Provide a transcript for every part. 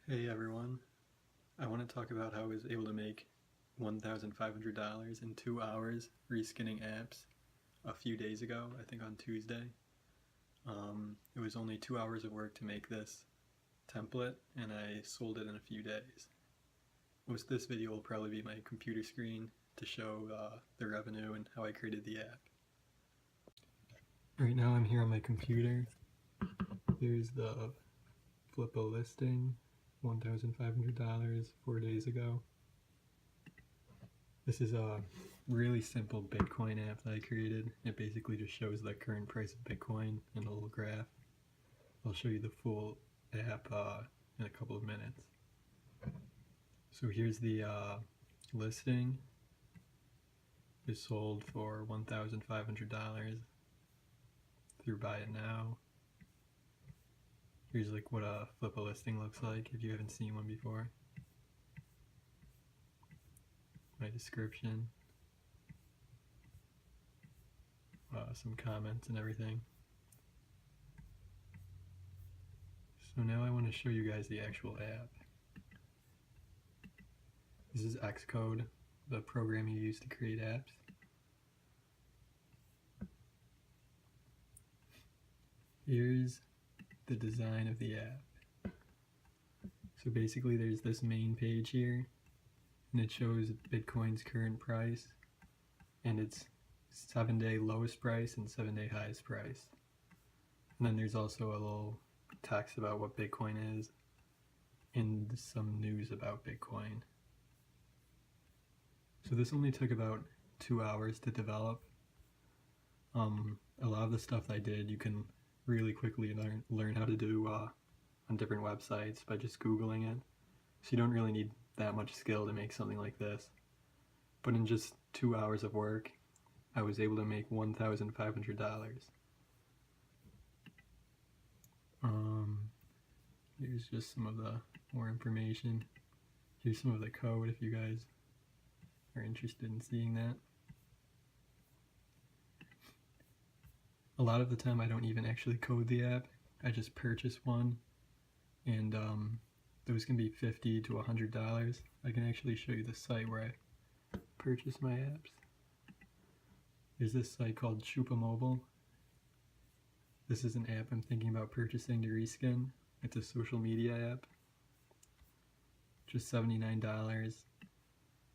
Hey everyone, I want to talk about how I was able to make $1,500 in 2 hours reskinning apps a few days ago, I think on Tuesday. It was only 2 hours of work to make this template and I sold it in a few days. This video will probably be my computer screen to show the revenue and how I created the app. Right now I'm here on my computer. Here's the Flippa listing. $1,500 4 days ago. This is a really simple Bitcoin app that I created. It basically just shows the current price of Bitcoin in a little graph. I'll show you the full app in a couple of minutes. So here's the listing. It sold for $1,500 through Buy It Now. Here's like what a Flippa listing looks like if you haven't seen one before. My description. Some comments and everything. So now I want to show you guys the actual app. This is Xcode, the program you use to create apps. Here's the design of the app. So basically there's this main page here, and it shows Bitcoin's current price and its 7-day lowest price and 7-day highest price. And then there's also a little text about what Bitcoin is and some news about Bitcoin. So this only took about 2 hours to develop. A lot of the stuff I did you can really quickly learn how to do on different websites by just Googling it. So you don't really need that much skill to make something like this. But in just 2 hours of work, I was able to make $1,500. Here's just some of the more information. Here's some of the code if you guys are interested in seeing that. A lot of the time I don't even actually code the app, I just purchase one, and those can be $50 to $100. I can actually show you the site where I purchase my apps. There's this site called Chupa Mobile. This is an app I'm thinking about purchasing to reskin. It's a social media app. Just $79,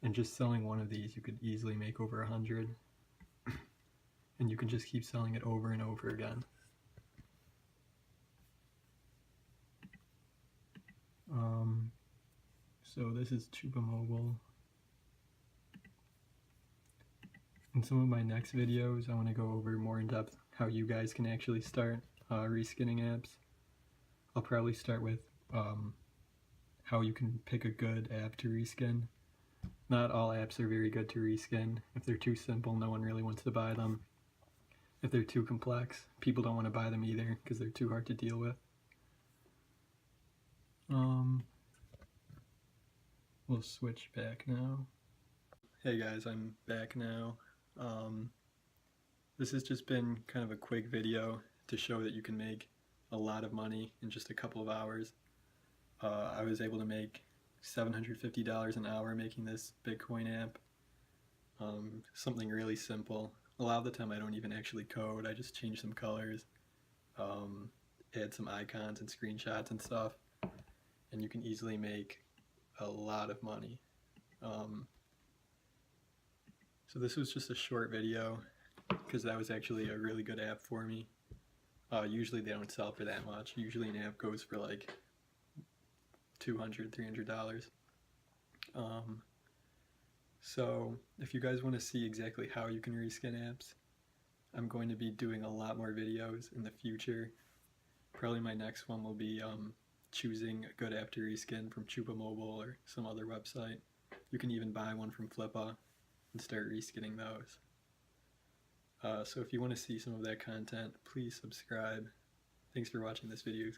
and just selling one of these you could easily make over 100. And you can just keep selling it over and over again. So this is Chupa Mobile. In some of my next videos, I want to go over more in depth how you guys can actually start reskinning apps. I'll probably start with how you can pick a good app to reskin. Not all apps are very good to reskin. If they're too simple, no one really wants to buy them. If they're too complex, people don't want to buy them either because they're too hard to deal with. We'll switch back now. Hey guys, I'm back now. This has just been kind of a quick video to show that you can make a lot of money in just a couple of hours. I was able to make $750 an hour making this Bitcoin app. Something really simple. A lot of the time I don't even actually code, I just change some colors, add some icons and screenshots and stuff, and you can easily make a lot of money. So this was just a short video, because that was actually a really good app for me. Usually they don't sell for that much. Usually an app goes for like $200, $300. So if you guys want to see exactly how you can reskin apps, I'm going to be doing a lot more videos in the future. Probably my next one will be choosing a good app to reskin from Chupa Mobile or some other website. You can even buy one from Flippa and start reskinning those. So if you want to see some of that content, please subscribe. Thanks for watching this video.